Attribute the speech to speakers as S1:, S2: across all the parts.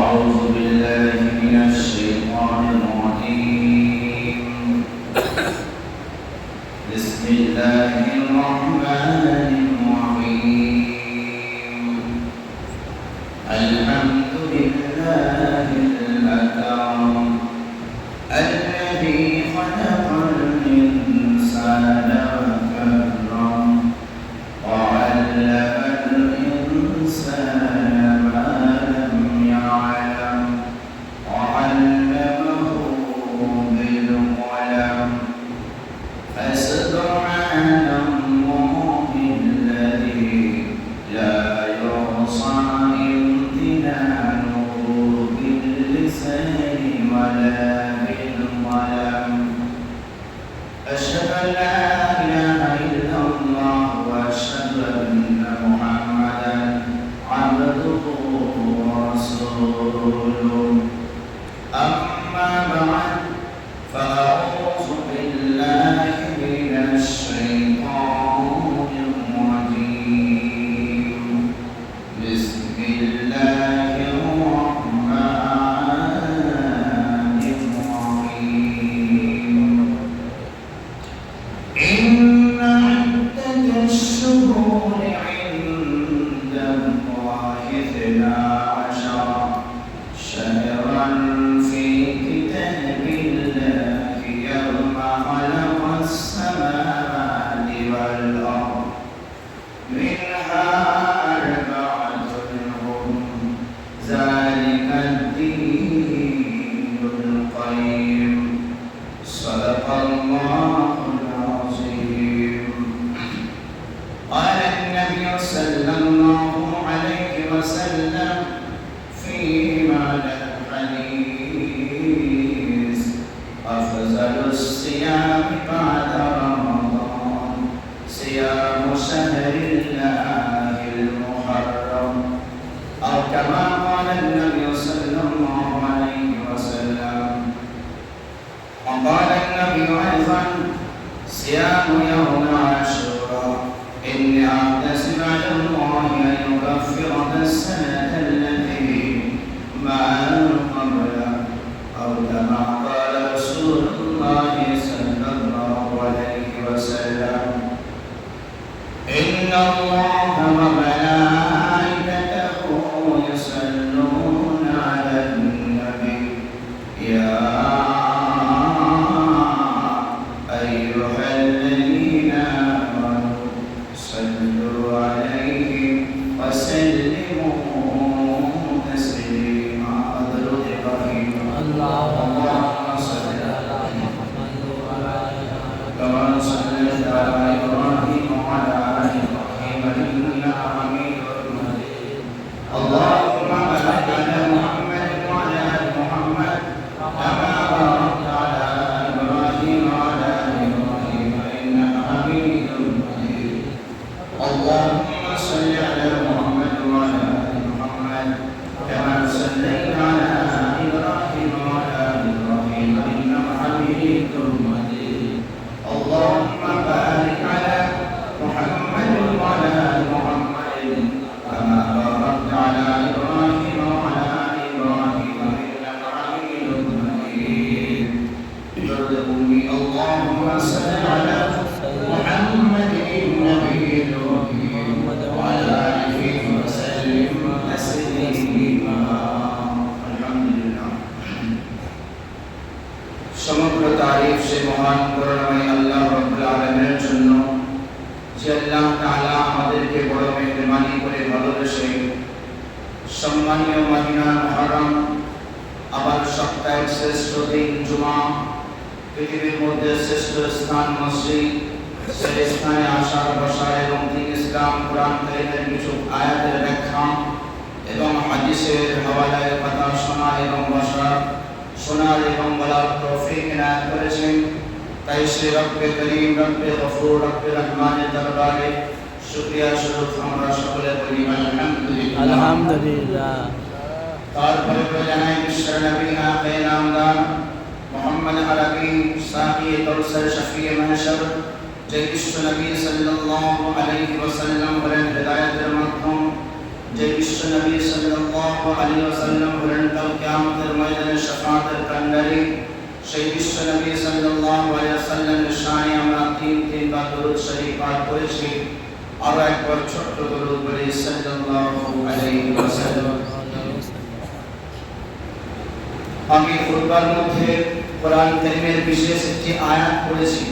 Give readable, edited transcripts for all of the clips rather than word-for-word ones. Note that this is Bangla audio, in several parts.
S1: أعوذ بالله من الشيطان الرجيم بسم الله الرحمن الرحيم الحمد لله الأكرم الذي خلق الإنسان وكرم وعلم الإنسان ما لم يعلم وعلمه بالقلم فسبحان الله الذي لا يحصى امتنانه باللسان ولا بالقلم أشهد أن لا إله إلا الله وأشهد أن محمدا عبده ورسوله أما بعد فأعوذ بالله من الشيطان الرجيم بسم الله الرحمن الرحيم إن عدة الشهور عند الله 12 شهرا في كتاب الله يوم خلق السماوات والأرض منها 4 حرم ذلك الدين القيم صدق الله العظيم. قال النبي صلى الله عليه وسلم في معنى الحديث أفضل الصيام بعد رمضان صيام شهر الله المحرم أو كما قال النبي صلى الله عليه وسلم. وقال النبي أيضا صيام يوم عاشوراء إني أحتسب على الله أن يكفر السنة التي ما قبله أو كما قال رسول الله صلى الله عليه وسلم. إن الله وملائكته يصلون على النبي يا أيها الذين آمنوا صلوا عليه وسلموا تسليما. أدرج رحيم اللهم صل على محمد كما صليت على إبراهيم وعلى آل إبراهيم إنك حميد مجيد. اللهم بارك على محمد وعلى آل محمد كما باركت على إبراهيم وعلى آل إبراهيم إنك حميد مجيد. اللهم صل على محمد وعلى آل محمد كما صليت على إبراهيم وعلى آل إبراهيم إنك حميد مجيد. اللهم بارك على محمد وعلى آل محمد كما باركت على إبراهيم وعلى آل إبراهيم إنك حميد مجيد. يرضي اللهم صل على محمد النبي الأمي وعلى آله وسلم تسليما. الحمد لله. সমগ্র তারিফ সে মহান করুণাময় আল্লাহ রাব্বুল আলামিনের জন্য, যে আল্লাহ তাআলা আমাদেরকে বড় মেহেরবানি করে ভালোবেসে সম্মানীয় মহিনা মুহররম আবার সপ্তাহের শ্রেষ্ঠ দিন জুমা, পৃথিবীর মধ্যে শ্রেষ্ঠ স্থান মসজিদ, সেই স্থানে আসার বসার এবং দিন ইসলাম কোরআন কারীমের কিছু আয়াতের ব্যাখ্যা এবং হাদিসের হাওয়ালায় কথা শোনা এবং বসা শোনার এবং বলার তৌফিক ইনায়াত করেছেন। তাই সে রব্বে করিম, রব্বে গফুর, রব্বে রহমানের দরবারে শুকরিয়া স্বরূপ আমরা সকলে বলি আলহামদুলিল্লাহ।
S2: আলহামদুলিল্লাহ।
S1: তারপরে জানাই বিশ্বের নবী আখে নামদার মুহাম্মদ আরবি সাকি কাউসার শফিয়ে মাহশর যে বিশ্ব নবী সাল্লাল্লাহু আলাইহি ওয়াসাল্লাম বলেন, হেদায়েতের মাধ্যম যে বিশ্ব নবী সাল্লাল্লাহু আলাইহি ওয়াসাল্লাম বলেন কাল কিয়ামতের ময়দানে শাফাআতের কান্ডারি সেই বিশ্ব নবী সাল্লাল্লাহু আলাইহি ওয়াসাল্লামের শানে আমরা তিনবার দরুদ শরীফ পাঠ করেছি। আর একবার ছোট্ট দরুদ পড়ে সাল্লাল্লাহু আলাইহি ওয়াসাল্লাম। আমি খুতবার মধ্যে কোরআন কারীমের বিশেষ একটি আয়াত পড়েছি।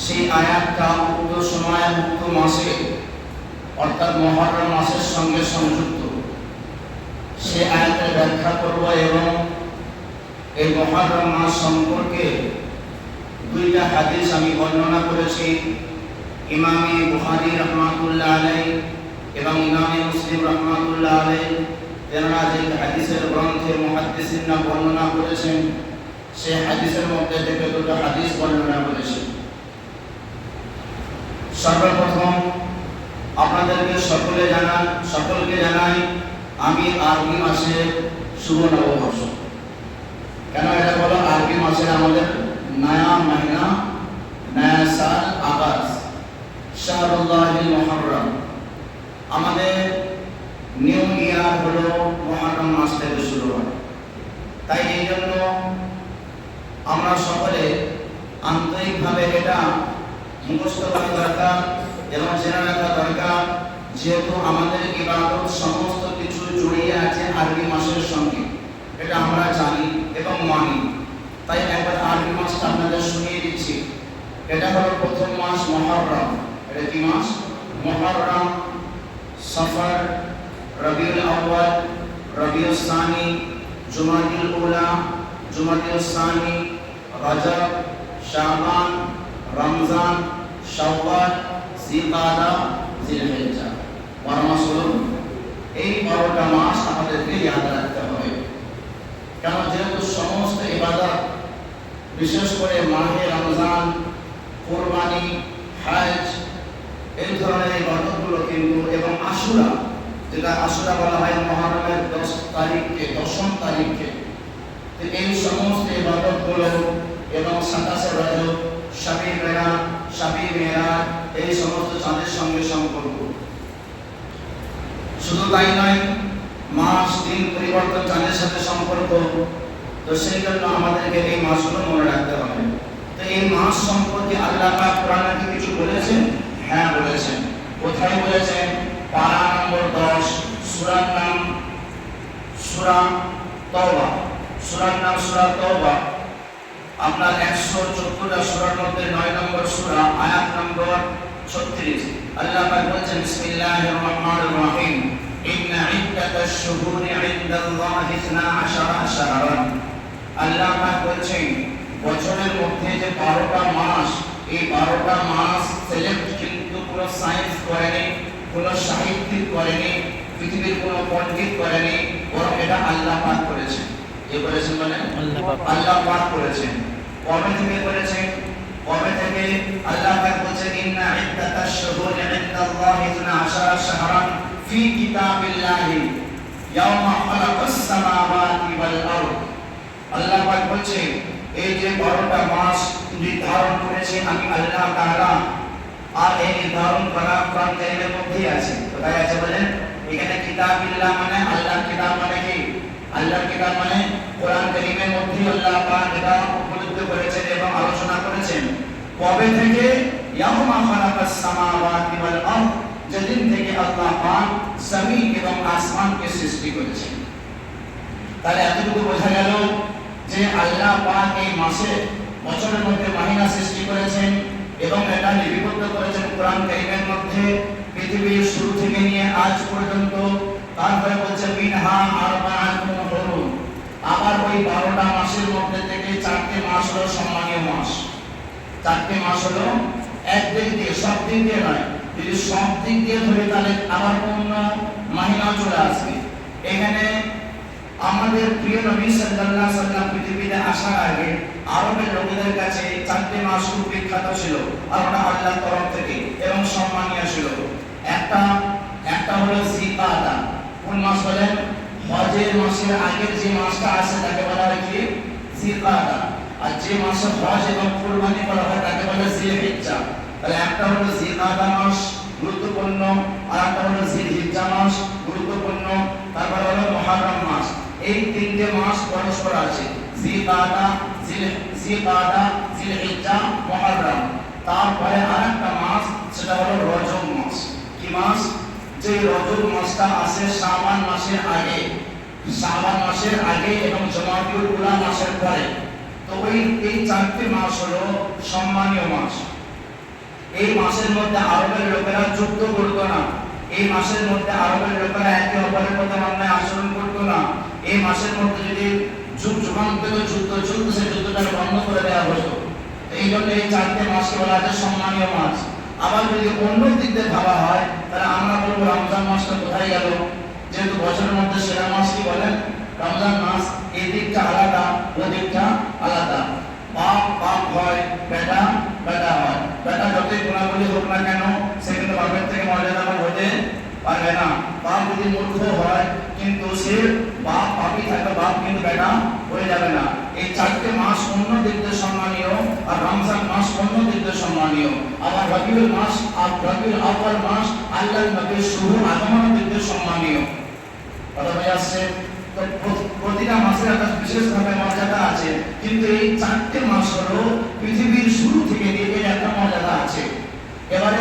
S1: সেই আয়াতটা উক্ত সময়ে উক্ত মাসে অর্থাৎ মুহররম মাসের সঙ্গে সংযুক্ত। সেই আয়াতের ব্যাখ্যা করব এবং এই মুহররম মাস সম্পর্কে দুইটা হাদিস আমি বর্ণনা করেছি। ইমামে বুখারী রাহমাতুল্লাহ আলাইহি এবং ইমামে মুসলিম রাহমাতুল্লাহ আলাইহি তেনারা যে হাদিসের গ্রন্থে মুহাদ্দিসিনরা বর্ণনা করেছেন সেই হাদিসের মধ্যে থেকে দুটো হাদিস বর্ণনা করেছি। সর্বপ্রথম আপনাদেরকে সকলকে জানাই আমি আরবি মাসের শুভ নববর্ষ। কেন এটা বলো আরবি মাসের আমাদের নয়া মহিনা নয়া সাল আগাজ শাহরুল্লাহিল মুহররম। আমাদের নিউ ইয়ার হলো মুহররম মাস থেকে শুরু হয়। তাই এই জন্য আমরা সকলে আন্তরিকভাবে এটা মুখস্থ করা দরকার এবং জেনে রাখা দরকার, যেহেতু আমাদের ইবাদত সমস্ত কিছু জড়িয়ে আছে আরবি মাসের সঙ্গে, এটা আমরা জানি এবং মানি। তাই একবার আরবি মাসটা আপনাদের শুনিয়ে দিচ্ছি। এটা হলো প্রথম মাস মুহররম। এটা কি মাস? মুহররম, সফর, রবিউল আউয়াল, রবিউল সানি, জুমাদুল উলা, জুমাদুল সানি, রজব, শাবান, রমজান, শাওয়াল, জিলকাদা, জিলহিজ্জা। 12 মাস হলো। এই 12টা মাস আমাদেরকে ইয়াদ রাখতে হবে। কারণ যেহেতু সমস্ত ইবাদত বিশেষ করে মাহে রমজান, কুরবানি, হজ এই ধরনের ইবাদতগুলো কিন্তু এবং আশুরা, যেটা আশুরা বলা হয় মুহররমের 10ম তারিখকে, এই সমস্ত ইবাদতগুলো এবং 27 রজব, শবে বরাত, শবে মেরাজ এই সমস্ত চাঁদের সঙ্গে সম্পর্ক। শুধু তাই নয়, মাস দিন পরিবর্তন চাঁদের সাথে সম্পর্ক। তো সেই জন্য আমাদেরকে এই মাসগুলো মনে রাখতে হবে। তো এই মাস সম্পর্কে আল্লাহ পাক কোরআনে কি কিছু বলেছেন? হ্যাঁ বলেছেন। কোথায় বলেছেন? পারা নম্বর 10, সূরার নাম সূরা তাওবা। সূরার নাম সূরা তাওবা। আপনার 114টা সূরার মধ্যে 9 নম্বর সূরা, আয়াত নম্বর 36। আল্লাহ পাক বলেছেন বিসমিল্লাহির রহমানির রহিম ইন্না ইদ্দাতাশ শুহুরি ইনদাল্লাহি 12 শাহরান। আল্লাহ পাক বলেছেন বছরের মধ্যে যে 12টা মাস, এই 12টা মাস সিলেক্ট কিন্তু পুরো সায়েন্স করেনি, কোনো সাহিত্যিক করেনি, পৃথিবীর কোনো পণ্ডিত করেনি, বরং এটা আল্লাহ পাক করেছেন। কে করেছেন বলেন? আল্লাহ পাক করেছেন। কবে থেকে করেছেন? কবে থেকে? আল্লাহ পাক বলেছেন ইন্না ইদ্দাতাশ শুহুরি ইনদাল্লাহি 12 শাহরান ফি কিতাবিল্লাহি ইয়াওমা খালাকাস সামাওয়াতি ওয়াল আরদ। আল্লাহ পাক বলেছেন এই যে 12টা মাস নির্ধারণ করেছে আমি আল্লাহ তাআলা, আর এই নির্ধারণ করা কোরআন কারীমের মধ্যেই আছে। কোথায় আছে বলেন? এখানে কিতাবিল্লাহ মানে আল্লাহর কিতাব মানে কি? আল্লাহর কিতাব মানে কোরআন কারীমের মধ্যে আল্লাহ পাক এটা উপলব্ধি করেছেন এবং আলোচনা করেছেন। কবে থেকে? ইয়াউমা খালাকাস সামাওয়াতি ওয়াল আরদ, যেদিন থেকে আল্লাহ পাক জমিন এবং আসমানকে সৃষ্টি করেছেন। তাহলে এতটুকু বোঝা গেল যে আল্লাহ পাক এই মাসে বছরের মধ্যে মাহিনা সৃষ্টি করেছেন এবং এটা লিপিবদ্ধ করেছেন কোরআন কারীমের মধ্যে পৃথিবীর শুরু থেকে নিয়ে আজ পর্যন্ত। তারপরে বলছে মিনহা আরবাআতুন হুরুম। আবার ওই 12টা মাসের মধ্যে থেকে 4টে মাস হলো সম্মানীয় মাস। 4টে মাস হলো একদিক দিয়ে, সব দিক দিয়ে নয়। যদি সব দিক দিয়ে ধরে তাহলে আবার অন্য মাহিনা চলে আসবে। এখানে আমাদের প্রিয় নবী সাল্লাল্লাহু আলাইহি ওয়াসাল্লাম পৃথিবীতে আসার আগে আরবের লোকদের কাছে 4টে মাস খুব বিখ্যাত ছিল, আর ওটা আল্লাহর তরফ থেকে এবং সম্মানীয় ছিল। একটা হলো জিলকাদা। কোন মাস বলেন? হজের মাসের আগের যে মাসটা আছে তাকে বলা হয় কি? জিলকাদা। আর যে মাসে হজ এবং কুরবানি করা হয় তাকে বলে জিলহিজ্জা। তাহলে একটা হলো জিলকাদা মাস, গুরুত্বপূর্ণ, আর একটা হলো জিলহিজ্জা মাস গুরুত্বপূর্ণ, তারপর হলো মুহররম মাস। এই তিনটে মাস পরস্পর আছে, জিলকাদা, জিলহিজ্জা, মুহররম। তারপরে আরেকটা মাস, সেটা হলো রজব মাস। কি মাস? যে রজব মাসটা আসে শাবান মাসের আগে, শাবান মাসের আগে এবং জমাতুল উলা মাসের পরে। তো এই চারটি মাস হলো সম্মানীয় মাস। এই মাসের মধ্যে আরবের লোকেরা যুদ্ধ করতো না, এই মাসের মধ্যে আরবের লোকেরা একে অপরের প্রতি অন্যায় আচরণ করতো না। এই মাসের মধ্যে যদি যুগান্তরে যুদ্ধ চলতো, সেই যুদ্ধটা বন্ধ করে দেওয়া হতো। এই জন্য এই চারটে মাসকে বলা হয় সম্মানীয় মাস। আবার যদি অন্য দিক দিয়ে ভাবা হয়, তাহলে আমরা বলবো রমজান মাসটা কোথায় গেল? যেহেতু বছরের মধ্যে সেরা মাস কি বলেন? রমজান মাস। এই দিকটা আলাদা, ও দিকটা আলাদা। বাপ বাপ হয়, বেটা বেটা হয়। বেটা যতই গুণাবলী হোক না কেন, সে কিন্তু বাপের থেকে মর্যাদাবান হতে পারবে না। বাপ যদি মূর্খ হয়, কিন্তু সে বাপ বাপই থাকবে, বাপ কিন্তু বেটা হয়ে যাবে না। এই চারটে মাস অন্য দিক দিয়ে সম্মানীয়, আর রমজান মাস অন্য দিক দিয়ে সম্মানীয়। আবার রবিউল মাস আর রবিউল আউয়াল মাস আল্লাহর নবীর শুভ আগমনের দিক দিয়ে সম্মানীয়। কথা বোঝা আসছে? তো প্রতিটা মাসের একটা বিশেষভাবে মর্যাদা আছে, কিন্তু এই চারটে মাস হলো পৃথিবীর শুরু থেকে এর একটা মর্যাদা আছে। এবারে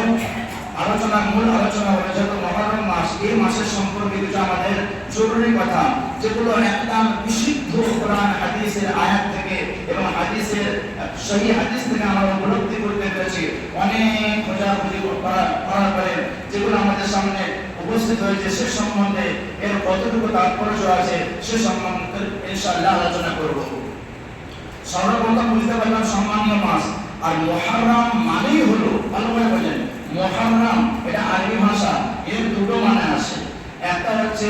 S1: মূল আলোচনা হলো যেহেতু মুহররম মাস, এই মাসের সম্পর্কে কিছু আমাদের জরুরি কথা, যেগুলো একদম বিশুদ্ধ কোরআন হাদিসের আয়াত থেকে এবং হাদিসের সহি হাদিস থেকে আমরা উপলব্ধি করতে পেরেছি। অনেক খোঁজাখুঁজি করার পরে যেগুলো আমাদের সামনে উপস্থিত হয়েছে, সে সম্বন্ধে এর কতটুকু তাৎপর্য আছে সে সম্বন্ধে ইনশাআল্লাহ আলোচনা করব। সর্বপ্রথম বুঝতে পারলাম সম্মানীয় মাস। আর মুহররম মানেই হলো, ভালো করে বলেন, মুহররম এটা আরবি ভাষা, এর দুটো মানে আছে। একটা হচ্ছে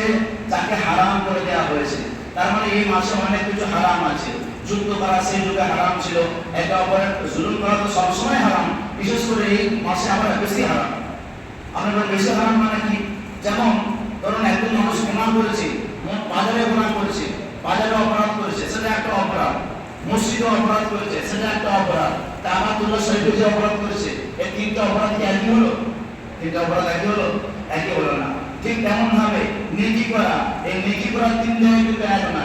S1: যাকে হারাম করে দেওয়া হয়েছে, তার মানে এই মাসে অনেক কিছু হারাম আছে। যুদ্ধ করা সেই যুগে হারাম ছিল, একে অপরের জুলুম করা তো সবসময় হারাম, বিশেষ করে এই মাসে আবার বেশি হারাম। আপনার বেশি হারাম মানে কি? যেমন ধরুন একজন মানুষ গুনাহ করেছে, বাজারে গুনাহ করেছে, বাজারে অপরাধ করেছে, সেটা একটা অপরাধ। মসজিদে অপরাধ করেছে, সেটা একটা অপরাধ। তামাতুল্লাহ শরীফে যে অপরাধ করেছে, এই তিনটা অপরাধ কি একই হলো? তিনটা অপরাধ একই হলো? একই হলো না। ঠিক তেমন ভাবে নেকি করা, এই নেকি করা তিন জায়গায় কিন্তু এক না।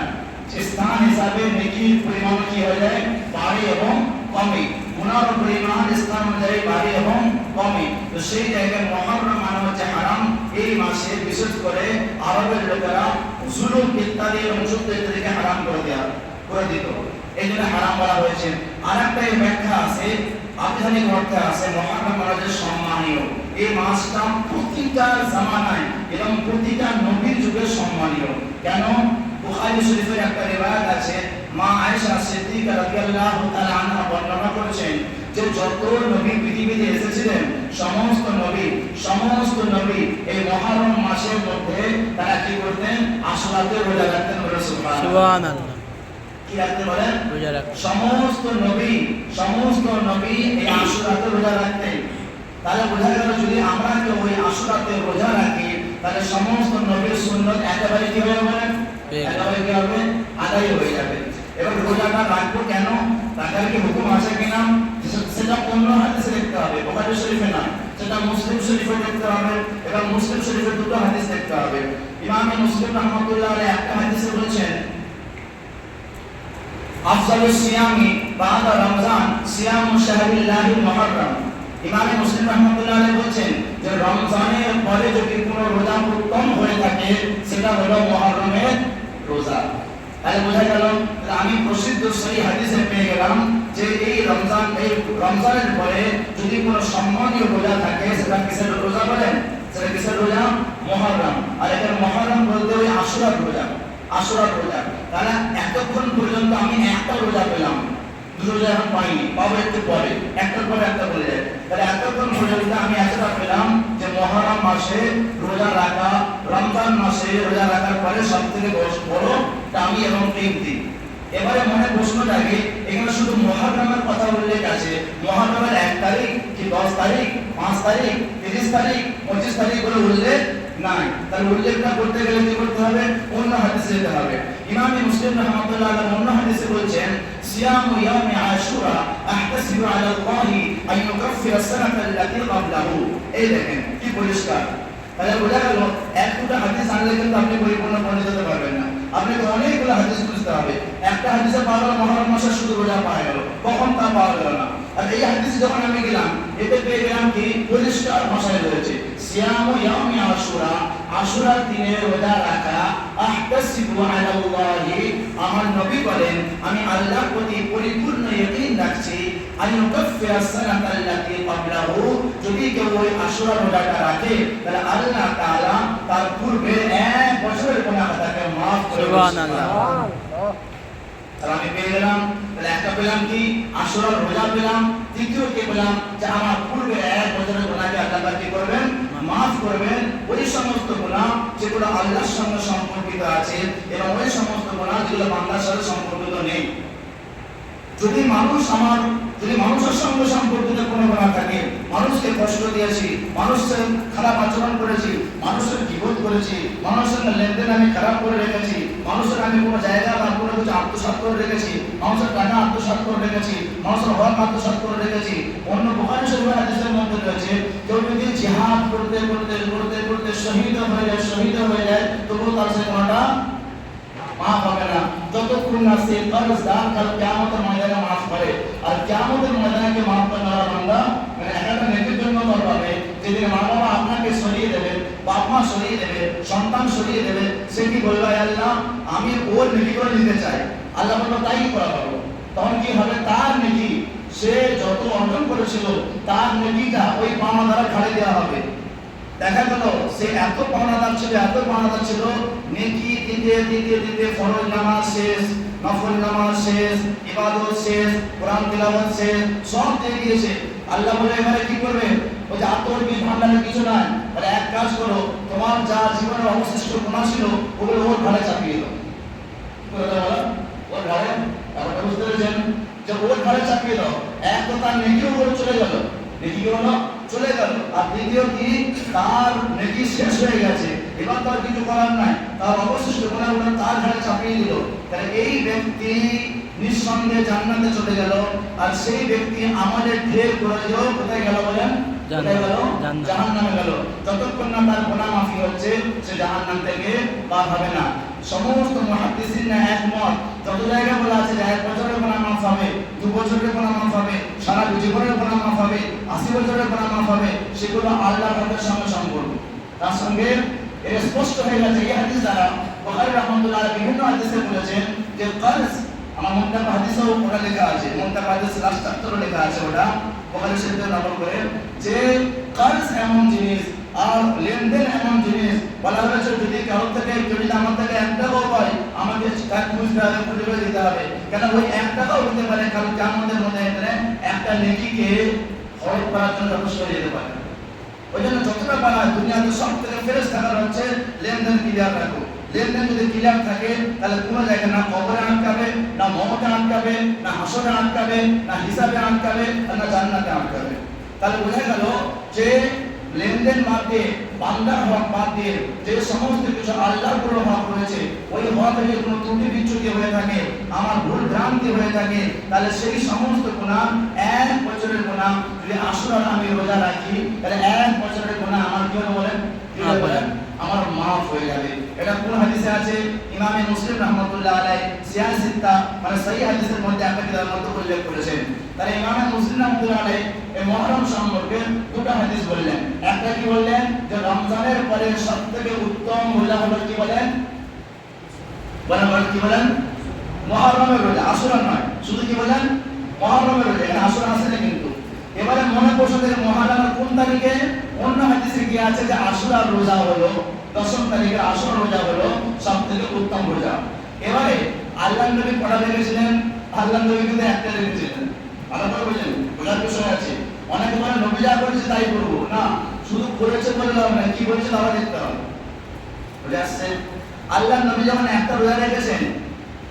S1: স্থান হিসাবে নেকির পরিমাণ কি হয়ে যায়? বাড়ে এবং কমে। গুনার পরিমাণ স্থান অনুযায়ী বাড়ে এবং কমে। তো সেই জায়গায় মুহররম মানে হচ্ছে হারাম। এই মাসে বিশেষ করে আরবের লোকেরা জুলুম ইত্যাদি এবং যুদ্ধ ইত্যাদিকে হারাম করে দিত, এই জন্য হারাম বলা হয়েছে। আর একটা ব্যাখ্যা আছে, আবিধানিক অর্থে আছে, মুহররম মানে সম্মানীয়। এই মাসটা প্রতিটা জামানায় এবং প্রতিটা নবীর যুগে সম্মানীয়। কেন? বুখারী শরীফের একটা রিওয়ায়াত আছে, মা আয়েশা সিদ্দিকা রাদিয়াল্লাহু তাআলা আনহা বর্ণনা করেছেন যে যত নবী পৃথিবীতে এসেছিলেন, সমস্ত নবী এই মুহররম মাসের মধ্যে তারা কি করতেন? আশুরাতে রোজা রাখতেন। সুবহানাল্লাহ। কি রাখতেন বলেন? রোজা রাখতেন। সমস্ত নবী এই আশুরাতে রোজা রাখতেন। তাহলে বোঝা গেল যদি আমরা কেউ ওই আশুরাতে রোজা রাখি, তাহলে সমস্ত নবীর সুন্নাত একেবারে কি হয়ে যাবে? একেবারে কি হবে? আদায় হয়ে যাবে। এবার রোজাটা রাখবো কেন, রাখার কি হুকুম আছে কিনা, সেটা অন্য হাদিসে দেখতে হবে, বুখারী শরীফে না, সেটা মুসলিম শরীফে দেখতে হবে। এবং মুসলিম শরীফের দুটো হাদিস দেখতে হবে। ইমাম মুসলিম রাহমাতুল্লাহ আলাইহি একটা হাদিসে বলেছেন, আফজালুস সিয়ামি বাদা রমজান সিয়ামু শাহরিল্লাহিল মুহররম। ইমাম মুসলিম রাহমাতুল্লাহ আলাইহি বলেছেন যে রমজানের পরে যদি কোনো রোজা উত্তম হয়ে থাকে, সেটা হলো মুহররমের রোজা। তাহলে বোঝা গেল, আমি প্রসিদ্ধ সহিহ হাদিসে পেয়ে গেলাম যে এই রমজানের পরে যদি কোনো সম্মানীয় রোজা থাকে, সেটা কিসের রোজা বলেন? সেটা কিসের রোজা? মুহররম। আর এটা মুহররম বলতে ওই আশুরার রোজা। তাহলে এতক্ষণ পর্যন্ত আমি একটা রোজা পেলাম, দুটো রোজা এখন পাইনি, পাবো একটু পরে, একটার পরে একটা বলে যায়। তাহলে এতক্ষণ পর্যন্ত আমি এতটা পেলাম যে মুহররম মাসে রোজা রাখা, রমজান মাসে রোজা রাখার পরে সব থেকে বড় দামি এবং কীমতি। এবারে মনে প্রশ্ন জাগে, এখানে শুধু মুহররমের কথা উল্লেখ আছে, মুহররমের 1 তারিখ কি 10 তারিখ, 5 তারিখ, 30 তারিখ, 25 তারিখ বলে উল্লেখ নাই। তার উল্লেখটা করতে গেলে কি করতে হবে? অন্য হাদিসে যেতে হবে। ইমাম মুসলিম রাহমাতুল্লাহ আলাইহি অন্য হাদিসে বলছেন সিয়ামু ইয়াউমি আশুরা আহতাসিবু আলা আল্লাহি আন ইউকাফিরা আস-সানাতা আল্লাতী ক্বাবলাহু। এই দেখেন কি পরিষ্কার। তাহলে বোঝা গেল এক দুটো হাদিস আনলে কিন্তু আপনি পরিপূর্ণ পণ্ডিত হতে পারবেন না। আপনাকে অনেকগুলো হাদিস খুঁজতে হবে। একটা হাদিসে পাওয়া গেল মুহররম মাসে শুধু রোজা পাওয়া গেল, কখন তা পাওয়া গেল না। আর এই হাদিস যখন আমি গেলাম এতে পেয়ে গেলাম কি পরিষ্কার ভাষায় রয়েছে সিয়ামু ইয়াউমি আশুরা, আশুরার দিনে রোজা রাখা, আহতাসিবু আলাল্লাহি, আমার নবী বলেন আমি আল্লাহর প্রতি পরিপূর্ণ ইয়াকিন রাখছি, আন ইউকাফিরা আস-সানাতা আল্লাতী ক্বাবলাহু, যদি কেউ ওই আশুরা রোজাটা রাখে তাহলে আল্লাহ তাআলা তার পূর্বে এক বছরের গুনাহটাকে maaf করে দেবেন। সুবহানাল্লাহ। তাহলে আমি পেয়ে গেলাম, তাহলে একটা পেলাম কি আশুরার রোজা পেলাম, দ্বিতীয় কি পেলাম যে আমার পূর্বে এক বছরের গুনাহকে আল্লাহ কি করবেন? maaf করবেন। ওই সমস্ত গুনাহ যেগুলো আল্লাহর সঙ্গে সম্পর্কিত আছে এবং ওই সমস্ত গুনাহ যেগুলো বান্দার সাথে সম্পর্কিত নেই। যদি মানুষের সঙ্গে সম্পর্কিত কোনো গুনাহ থাকে, মানুষকে কষ্ট দিয়েছি, মানুষের খারাপ আচরণ করেছি, মানুষের গীবত করেছি, মানুষের লেনদেন আমি খারাপ করে রেখেছি, মানুষের আমি কোনো জায়গা বা কোনো কিছু আত্মসাৎ করে রেখেছি, মানুষের টাকা আত্মসাৎ করে রেখেছি, মানুষের হক আত্মসাৎ করে রেখেছি। অন্য বুখারী শরীফের হাদিসের মধ্যে রয়েছে কেউ যদি জিহাদ করতে করতে করতে করতে শহীদ হয়ে যায় তবুও তার সে কোনটা মাফ হবে না, যতক্ষণ না সে কর্জদার কাল কিয়ামতের ময়দানে মাফ করে। আর কিয়ামতের ময়দানে কে মাফ করবে না বান্দা, মানে একটা নেকির জন্য দর পাবে। যেদিন মা বাবা আপনাকে সরিয়ে দেবে, বাপ মা সরিয়ে দেবে, সন্তান সরিয়ে দেবে, সে কি বলবে আল্লাহ আমি ওর নেকি করে নিতে চাই, আল্লাহ বলবে তাই করা হবে। তখন কি হবে? তার নেকি সে যত অর্জন করেছিল তার নেকিটা ওই পাওনা দ্বারা ঘাড়ে দেওয়া হবে। দেখা গেল সে এত পাওনাদার ছিল, নেকি দিতে দিতে দিতে ফরজ নামাজ শেষ, নফল নামাজ শেষ, ইবাদত শেষ, কোরআন তিলাওয়াত শেষ, সব দিয়ে দিয়েছে। আল্লাহ বলে এবারে কি করবে? ওই যে আত্মর্পণ ভান্ডারে কিছু নাই, তাহলে এক কাজ করো, তোমার যা জীবনের অবশিষ্ট গুনাহ ছিল ওগুলো ওর ঘাড়ে চাপিয়ে দাও। কি করে দাও? ওর ঘাড়ে, ব্যাপারটা বুঝতে পেরেছেন? যে ওর ঘাড়ে চাপিয়ে দাও। এক তো তার নেকিও ওর চলে গেল, নেকি হলো চলে গেল, আর দ্বিতীয় কি তার নেকি শেষ হয়ে গেছে, এবার তার কিছু করার নাই, তার অবশিষ্ট গুনাহগুলো তার ঘাড়ে চাপিয়ে দিল। তাহলে এই ব্যক্তি নিঃসন্দেহে জান্নাতে চলে গেল, আর সেই ব্যক্তি আমাদের ঢের করে কোথায় গেল বলেন? কোথায় গেল? জাহান্নামে গেল। যতক্ষণ না তার গুনাহ মাফি হচ্ছে সে জাহান্নাম থেকে বার হবে না। সমস্ত মুহাদ্দিসিনরা একমত, যত জায়গায় বলা আছে যে 1 বছরের গুনাহ মাফ হবে, 2 বছরের গুনাহ মাফ হবে, সারা জীবনের গুনাহ মাফ হবে, 80 বছরের গুনাহ মাফ হবে, সেগুলো আল্লাহর রহমতের সঙ্গে সম্পর্ক। তার সঙ্গে এর স্পষ্ট হয়ে গেছে এই হাদিস দ্বারা। বুখারী রাহমাতুল্লাহ আলাইহি বিভিন্ন হাদিসে বলেছেন যে কর্জ, আমার মুনতাকা হাদিসেও ওটা লেখা আছে, মুনতাকা হাদিস লাস্ট চ্যাপ্টারে লেখা আছে, ওটা বুখারী শরীফে নকল করে যে কর্জ এমন জিনিস আর লেনদেন এমন জিনিস, বলা হয়েছে যদি কারো থেকে যদি আমার থেকে 1 টাকাও পাই আমাকে তার খুঁজতে হবে, খুঁজে দিতে হবে। কেন ওই 1 টাকাও হতে পারে কারণ কিয়ামতের মধ্যে এখানে একটা নেকিকে খরচ করার জন্য যথেষ্ট হয়ে যেতে পারে। ওই জন্য যতটা পারা দুনিয়াতে সব থেকে ফেরেস থাকার হচ্ছে লেনদেন ক্লিয়ার রাখো। লেনদেন যদি ক্লিয়ার থাকে তাহলে কোনো জায়গায় না কবরে আটকাবে, না মওতে আটকাবে, না হাসরে আটকাবে, না হিসাবে আটকাবে, না জান্নাতে আটকাবে। তাহলে বোঝা গেল যে লেনদেন বাদে বান্দার হক বাদ দিয়ে যে সমস্ত কিছু আল্লাহর উপর হক রয়েছে, ওই হকে যদি কোনো ত্রুটি বিচ্যুতি হয়ে থাকে, আমার ভুল ভ্রান্তি হয়ে থাকে, তাহলে সেই সমস্ত গুনাহ 1 বছরের গুনাহ যদি আশুরার আমি রোজা রাখি তাহলে 1 বছরের গুনাহ আমার কি হবে বলেন? আমার মাফ হয়ে যাবে। এটা কোন হাদিসে আছে? ইমামে মুসলিম রাহমাতুল্লাহ আলাইহি সিয়াসিত্তা মানে সহিহ হাদিসের মধ্যে একটা কিতাবের মধ্যে উল্লেখ করেছেন। তাই ইমামে মুসলিম রাহমাতুল্লাহ আলাইহি এই মুহররম সম্পর্কে দুটো হাদিস বললেন। একটা কি বললেন যে রমজানের পরে সবথেকে উত্তম রোজা হলো কি বলেন? বলেন কি বলেন? মুহররমের রোজা, আশুরা নয়। শুধু কি বলেন? মুহররমের রোজা, এটা আশুরা আছে না কিন্তু। এবারে মনে করছে যে মুহররমের কোন তারিখে? অন্য হাদিসে কি আছে যে আশুরার রোজা হলো 10 তারিখে, আশুরা রোজা হলো সবথেকে উত্তম রোজা। এবারে আল্লাহর নবী কটা রেখেছিলেন? আল্লাহর নবী কিন্তু একটা রেখেছিলেন। আলাদা বলেন বোঝার বিষয় আছে। অনেকে বলে নবী যা করেছে তাই করব না, শুধু করেছে বলে লাভ নাই, কি বলেছে তারা দেখতে হবে। বুঝে আসছে? আল্লাহর নবী যখন একটা রোজা রেখেছেন,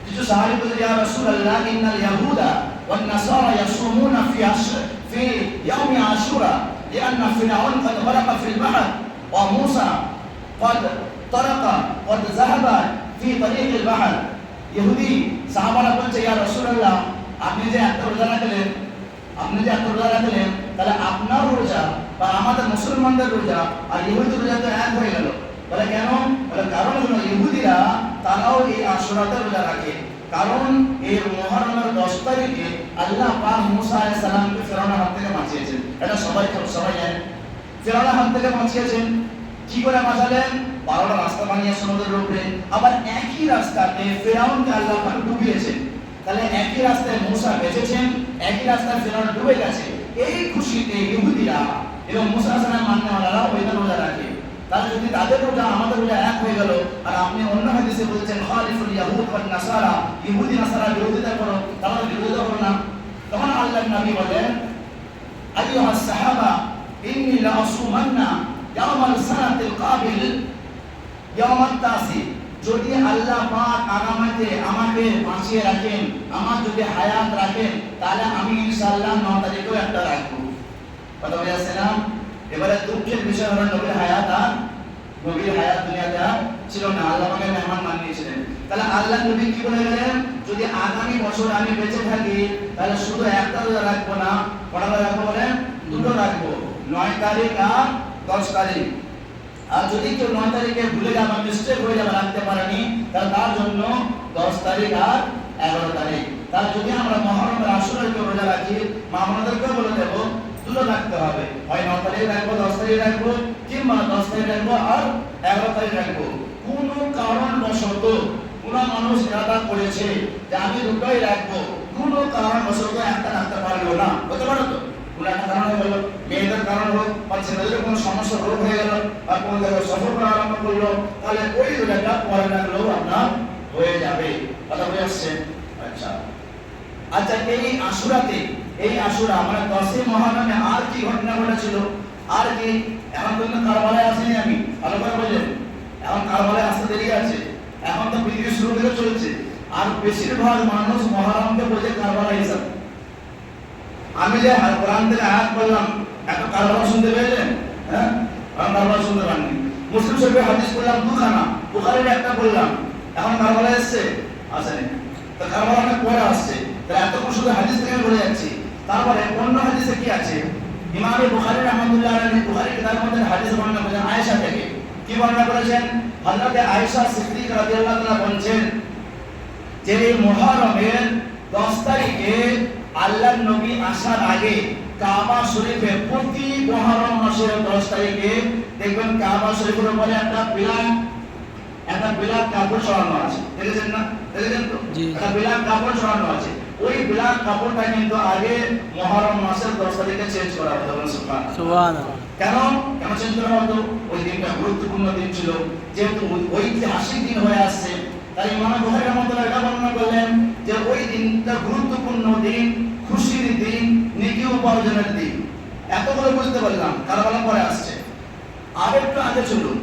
S1: কিছু সাহাবী বলে ইয়া রাসূলুল্লাহ ইন্নাল ইয়াহুদা ওয়ান নাসারা ইয়াসুমুনা ফি ইয়াউমি আশুরা লিআন্না ফিরআউন قد غرق في البحر وموسى
S2: قد طرق قد ذهب في طريق البحر ইহুদি সাহাবারা বলছে ইয়া রাসূলুল্লাহ আপনি যে এত রোজা রাখলেন তাহলে আপনার রোজা বা আমাদের মুসলমানদের রোজা আর ইহুদির রোজা তো এক হয়ে গেল। বলে কেন? বলে কারণ হলো ইহুদিরা তারাও এই আশুরাতে রোজা রাখে, কারণ এই মুহররমের 10 তারিখে আল্লাহ পাক মুসা আলাইহিস সালামকে ফিরআউনের হাত থেকে বাঁচিয়েছেন। এটা সবাই জানে। ফিরআউনের হাত থেকে বাঁচিয়েছেন কি করে বাঁচালেন? 12টা রাস্তা বানিয়ে সমুদ্রের উপরে, আবার একই রাস্তাতে ফিরআউনকে আল্লাহ পাক ডুবিয়েছেন। তাহলে একই রাস্তায় মুসা বেঁচেছেন, একই রাস্তায় ফিরআউন ডুবে গেছে। এই খুশিতে ইহুদিরা এবং মুসা আলাইহিস সালাম মাননেওয়ালারা ওই রোজা রাখে। তাহলে যদি তাদের রোজা আমাদের রোজা এক হয়ে গেল, আর আপনি অন্য হাদিসে বলছেন খালিফুল ইয়াহুদ ওয়ান নাসারা, ইহুদি নাসারা বিরোধিতা করো, তাহলে বিরোধিতা করো না। তখন আল্লাহর নবী বলেন আইয়ুহাস সাহাবা ইন্নী লা আসুমান্না ইয়াওমাল সানাতিল কাবিল ইয়াওমাত তাসি, যদি আল্লাহ পাক আগামীতে আমাকে বাঁচিয়ে রাখেন, আমার যদি হায়াত রাখেন, তাহলে আমি ইনশাআল্লাহ 9 তারিখেও একটা রাখবো। কথা বুঝাচ্ছে না? এবারে দুঃখের বিষয় হলো নবীর হায়াত দুনিয়াতে ছিল না, আল্লাহ পাকের মেহমান বানিয়েছিলেন। তাহলে আল্লাহ নবী কি বলে গেলেন? যদি আগামী বছর আমি বেঁচে থাকি তাহলে শুধু একটা রোজা রাখবো না, কটা রোজা রাখবো বলেন? দুটো রাখবো, 9 তারিখ আর 10 তারিখ। আর যদি কেউ 9 তারিখে ভুলে যাবে, মিস্টেক হয়ে যাবে, রাখতে পারেনি, তাহলে তার জন্য 10 তারিখ আর 11 তারিখ। তাহলে যদি আমরা মুহররমের আশুরার কেউ রোজা রাখি, মা আমাদেরকেও বলে দেবো দুটো রাখতে হবে, হয় 9 তারিখ রাখবো, 10 তারিখ রাখবো, কিংবা 10 তারিখ রাখবো আর 11 তারিখ রাখবো। কোনো কারণবশত কোনো মানুষ ইরাদা করেছে যে আমি দুটোই রাখবো, কোনো কারণবশত একটা রাখতে পারলো না, হতে পারে তো? কোনো একটা কারণ হয়ে গেল, মেয়েদের কারণ হোক বা ছেলেদের কোনো সমস্যা রোগ হয়ে গেল বা কোনো জায়গায় সফর করা আরম্ভ করলো, তাহলে ওই রোজাটা পরে রাখলেও আপনার হয়ে যাবে। কথা বুঝে আসছে? আচ্ছা, এই আশুরা মানে 10 মুহররমে আর কি ঘটনা ঘটেছিল? আর কি এখন তো কারবালায় আসেনি, আমি ভালো করে বললেন, এখন কারবালায় আসতে দেরি আছে, এখন তো পৃথিবী শুরু থেকে চলছে, আর বেশিরভাগ মানুষ মুহররমকে বোঝে কারবালা হিসাব। আমি যে কোরআন থেকে আয়াত বললাম, একটা কারবালা শুনতে পেয়েছেন? হ্যাঁ, আমি কারবালা শুনতে পারিনি। মুসলিম শরীফের হাদিস বললাম দুখানা, বুখারীর একটা বললাম, এখন কারবালা এসেছে? আসেনি। তো কারবালা অনেক পরে আসছে, তাহলে এতক্ষণ শুধু হাদিস থেকে বলে যাচ্ছি। তারপরে অন্য হাদিসে কি আছে? ইমাম বুখারী রাহমাতুল্লাহ আলাইহি বুখারী কিতাবের মধ্যে হাদিস বর্ণনা করেছেন আয়েশা থেকে। কি বর্ণনা করেছেন? হযরত আয়েশা সিদ্দিকা রাদিয়াল্লাহু তাআলা বলেন যে এই মুহররমের 10 তারিখে আল্লাহর নবী আসার আগে কাবা শরীফে প্রতি মুহররম মাসের 10 তারিখে দেখবেন কাবা শরীফের উপরে একটা বিলাত কাপড় ছড়ানো আছে। দেখেছেন না? দেখেছেন তো? একটা বিলাত কাপড় ছড়ানো আছে। ওই বিলাত কাপড়টা কিন্তু আগে মুহররম মাসের 10 তারিখে চেঞ্জ করা হতো। সুবহানাল্লাহ। কেন চেঞ্জ করা হতো? ওই দিনটা গুরুত্বপূর্ণ দিন ছিল, যেহেতু ঐতিহাসিক দিন হয়ে আসছে। তাই ইমাম বুখারী রাহমাতুল্লাহ এটা বর্ণনা করলেন যে ওই দিনটা গুরুত্বপূর্ণ দিন, খুশির দিন, নেকি উপার্জনের দিন। এত করে বুঝতে পারলাম, কারবালা পরে আসছে। আরেকটু আগে চলুন,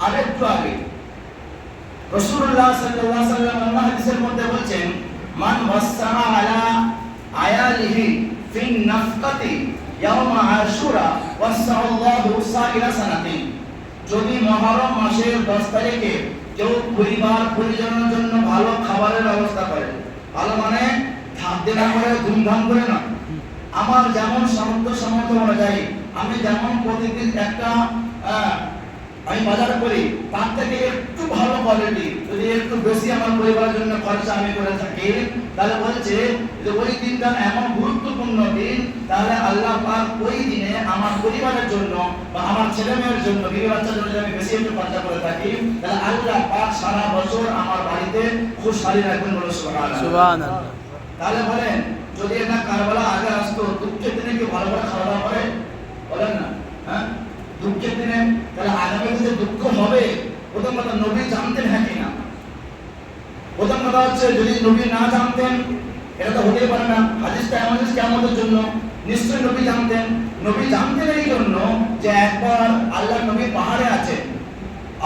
S2: আরেকটু আগে রাসূলুল্লাহ সাল্লাল্লাহু আলাইহি ওয়াসাল্লাম অন্য হাদিসের মধ্যে বলেন মান ওয়াসাআ আলা আয়ালিহি ফিন নাফকাতি ইয়াওমা আশুরা ওয়াসাআল্লাহু সাইরা সানাতিন। যদি মুহররম মাসের 10 তারিখে কেউ পরিবার পরিজনের জন্য ভালো খাবারের ব্যবস্থা করে, ভালো মানে খাদ্য না করে ধুমধাম করে না, আমার যেমন সামর্থ্য অনুযায়ী আমি যেমন প্রতিদিন একটা আমি বাজার করি, তার থেকে একটু ভালো কোয়ালিটি যদি একটু বেশি আমার পরিবারের জন্য খরচা আমি করে থাকি, তাহলে বলছে যে ওই দিনটা এমন গুরুত্বপূর্ণ দিন, তাহলে আল্লাহ পাক ওই দিনে আমার পরিবারের জন্য বা আমার ছেলে মেয়ের জন্য, বিবি বাচ্চার জন্য আমি বেশি একটু খরচা করে থাকি, তাহলে আল্লাহ পাক সারা বছর আমার বাড়িতে খুশহালি রাখবেন। বলো সুবহানাল্লাহ। তাহলে বলেন যদি এটা কারবালা আগে আসতো, দুঃখের দিনে কি ভালো করে খাওয়া দাওয়া করে? বলেন না? হ্যাঁ, দুঃখের দিনে তাহলে আগামী দিনে দুঃখ হবে। প্রথম কথা নবী জানতেন হ্যাঁ কিনা? প্রথম কথা হচ্ছে যদি নবী না জানতেন এটা তো হতেই পারে না। হাদিসটা এমন যে কিয়ামতের জন্য নিশ্চয়ই নবী জানতেন। নবী জানতেন এই জন্য যে একবার আল্লাহর নবী পাহাড়ে আছেন,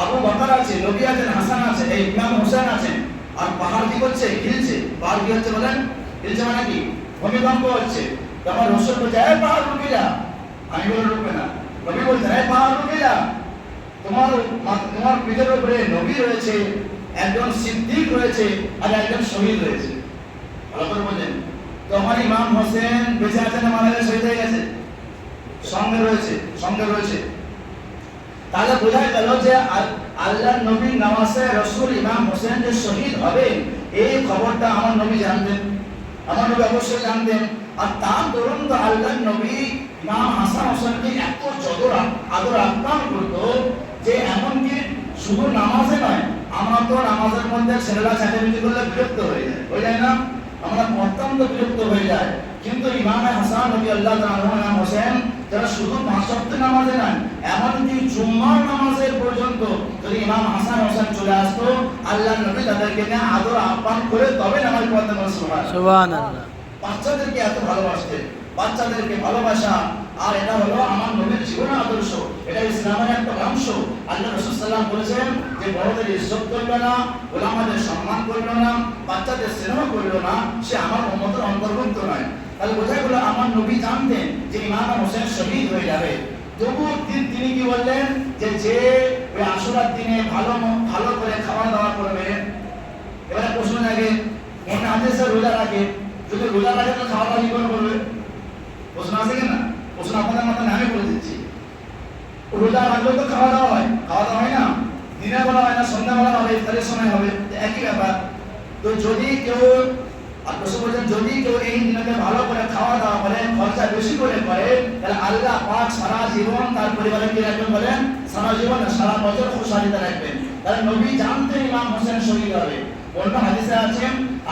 S2: আবু বকর আছে, নবী আছেন, হাসান আছে, এই ইমাম হোসেন আছেন, আর পাহাড় কি করছে? হিলছে। পাহাড় কি হচ্ছে বলেন? হিলছে মানে কি? ভূমিকম্প হচ্ছে। তখন রসুল বলছে এই পাহাড় রুকে যা। আমি বলে রুকবে না। নবী বলছেন এই পাহাড় রুকে যা। তোমার পিঠের উপরে নবী রয়েছে, একজন সিদ্দিক রয়েছে, আর একজন শহীদ রয়েছে। ভালো করে বোঝেন। তোমার ইমাম হোসেন বেঁচে আছে না মারা গেছে, শহীদ হয়ে গেছে? সঙ্গে রয়েছে। তাহলে বোঝা গেল যে আল্লাহর নবী নওয়াজে রাসূল ইমাম হোসেন যে শহীদ হবেন, এই খবরটা আমার নবী জানতেন, আমার নবী অবশ্যই জানতেন। আর তার দরুন তো আল্লাহর নবী ইমাম হাসান হোসেনকে এত আদর আপ্যায়ন করতো যে এমনকি শুধু নামাজে নয়, আমরা তো নামাজের মধ্যে ছেলেরা চেঁচামেচি করলে বিরক্ত হয়ে যায় না? আমরা অত্যন্ত বিরক্ত হয়ে যায়। কিন্তু ইমাম হাসান রাদিয়াল্লাহু তাআলা ইমাম হোসেন যারা শুধু 5 ওয়াক্ত নামাজে নয়, এমনকি জুম্মার নামাজের পর্যন্ত যদি ইমাম হাসান হোসেন চলে আসতো, আল্লাহর নবী তাদেরকে নিয়ে আদর আপ্যায়ন করে তবে নামাজ পড়তেন। সুবহানাল্লাহ। বাচ্চাদেরকে এত ভালোবাসতেন, বাচ্চাদেরকে ভালোবাসা। আর এটা হলো আমার নবীর জীবনের আদর্শ, এটা ইসলামের একটা অংশ। আল্লাহ রাসূল সাল্লাল্লাহু আলাইহি ওয়াসাল্লাম বলেছেন যে বড়দের ইজ্জত করলো না, ওলামাদের সম্মান করলো না, বাচ্চাদের স্নেহ করলো না, সে আমার উম্মতের অন্তর্ভুক্ত নয়। তাহলে বোঝা গেল আমার নবী জানতেন যে ইমাম হোসেন শহীদ হয়ে যাবে। তবু তিনি কি বললেন যে ওই আশুরার দিনে ভালো করে খাওয়া দাওয়া করবে। এবারে প্রশ্ন জাগে, মনে হাদিসে রোজা রাখে, যদি রোজা রাখে তো খাওয়া দাওয়া কি করে করবে? প্রশ্ন আছে কিনা? প্রশ্ন আপনাদের মাথায় আমি বলে দিচ্ছি। রোজা রাখলে তো খাওয়া দাওয়া হয় না, দিনের বেলা হয় না, সন্ধ্যাবেলা হবে, ইফতারের সময় হবে, একই ব্যাপার। তো যদি কেউ যদি কেউ এই দিনকে ভালো করে খাওয়া দাওয়া করে, খরচা বেশি করে করে, তাহলে আল্লাহ পাক সারা জীবন তার পরিবারে কি রাখবেন বলেন? সারা জীবন সারা বছর খুশহালিতে রাখবেন। তাহলে নবী জানতেন ইমাম হোসেন শহীদ হবে। অন্য হাদিসে আছে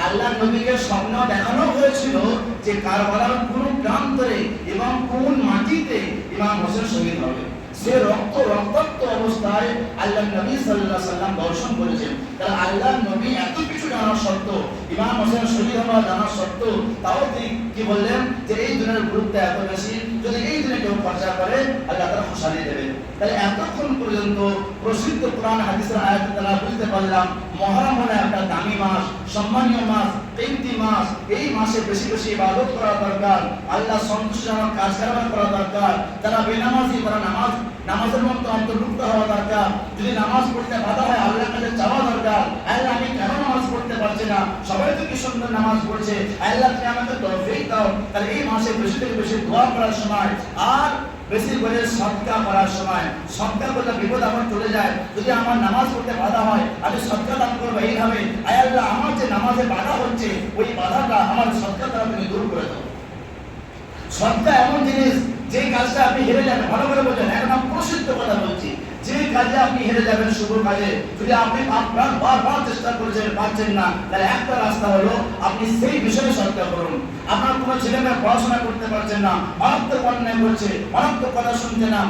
S2: আল্লাহ নবীকে স্বপ্ন দেখানো হয়েছিল যে কারবালার কোন প্রান্তরে এবং কোন মাটিতে ইমাম হোসেন শহীদ হবে। সে রক্তাক্ত অবস্থায় আল্লাহ নবী সাল্লাল্লাহু আলাইহি ওয়াসাল্লাম দর্শন করেছেন। তাহলে আল্লাহ নবী এত কিছু জানার সত্ত্বেও, ইমাম হোসেন শহীদ হওয়া জানার সত্ত্বেও, তাও তিনি কি বললেন যে এই দিনের গুরুত্ব এত বেশি, যদি এই দিনে কেউ খরচা করে আল্লাহ তাআলা খুশহালি দেবেন। তাহলে এতক্ষণ পর্যন্ত প্রসিদ্ধ কোরআন হাদিসের আয়াত দ্বারা বুঝতে পারলাম মুহররম হলো একটা দামি মাস, সম্মানীয় মাস, কিমতি মাস। এই মাসে বেশি বেশি ইবাদত করা দরকার, আল্লাহ সন্তুষ্টজনক কাজ করা দরকার। যারা বেনামাজি তারা নামাজের মধ্যে অন্তর্ভুক্ত হওয়া দরকার। যদি নামাজ পড়তে বাধা হয় আল্লাহর কাছে চাওয়া দরকার, আল্লাহ আমি কেন নামাজ পড়তে পারছি না, সবাই তো কি সুন্দর নামাজ পড়ছে, আল্লাহ তুমি আমাকে তৌফিক দাও। তাহলে এই মাসে বেশি থেকে বেশি দোয়া করার সময় আর বেশি করে সদকা করার সময়, সদকা করলে বিপদ আমার চলে যায়। যদি আমার নামাজ পড়তে বাধা হয় আমি সদকা দান করবো এইভাবে, আল্লাহ আমার যে নামাজে বাধা হচ্ছে ওই বাধাটা আমার সদকা দ্বারা তুমি দূর করে দাও। সদকা এমন জিনিস যে কাজটা আপনি হেরে যাবেন, ভালো করে বোঝেন, এখন আমি প্রসিদ্ধ কথা বলছি, যে কাজে আপনি হেরে যাবেন শুভ কাজে, যদি আপনি বারবার চেষ্টা করছেন পারছেন না, তাহলে একটা রাস্তা হলো আপনি সেই বিষয়ে সদকা করুন। আপনার কোনো ছেলেমেয়ে পড়াশোনা করতে পারছেন না, মারাত্মক অন্যায় করছে, মারাত্মক কথা শুনছে না,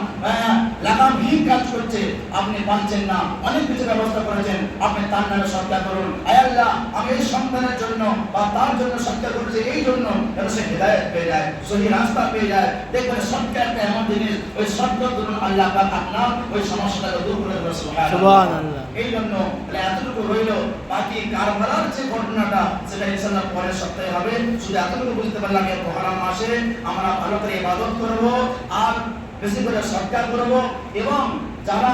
S2: লাগামহীন কাজ করছে, আপনি পারছেন না, অনেক কিছু ব্যবস্থা করেছেন, আপনি তার নামে সদকা করুন। আল্লাহ আমি এই সন্তানের জন্য বা তার জন্য সদকা করেছি, এই জন্য যেন সে হেদায়েত পেয়ে যায়, সহি রাস্তা পেয়ে যায়। দেখবেন সদকা একটা এমন জিনিস, ওই সদকা করুন আল্লাহ পাক আপনার ওই সমস্যাটাকে দূর করে দেবে। সুবহানাল্লাহ। এই জন্য এতটুকু রইল, বাকি কারবালার যে ঘটনাটা সেটা ইনশাআল্লাহ পরের সপ্তাহে হবে। শুধু এতটুকু বুঝতে পারলাম এই মুহররম মাসে আমরা ভালো করে ইবাদত করব আর বেশি করে সদকা করব, এবং যারা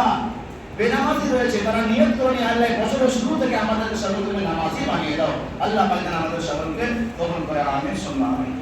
S2: বেনামাজি রয়েছে তারা নিয়ত করে আল্লাহ বছরের শুরু থেকে আমাদের সকলকে নামাজি বানিয়ে দাও। আল্লাহ পাক আমাদের সকলকে কবুল করে। আমিন সুম্মা আমিন।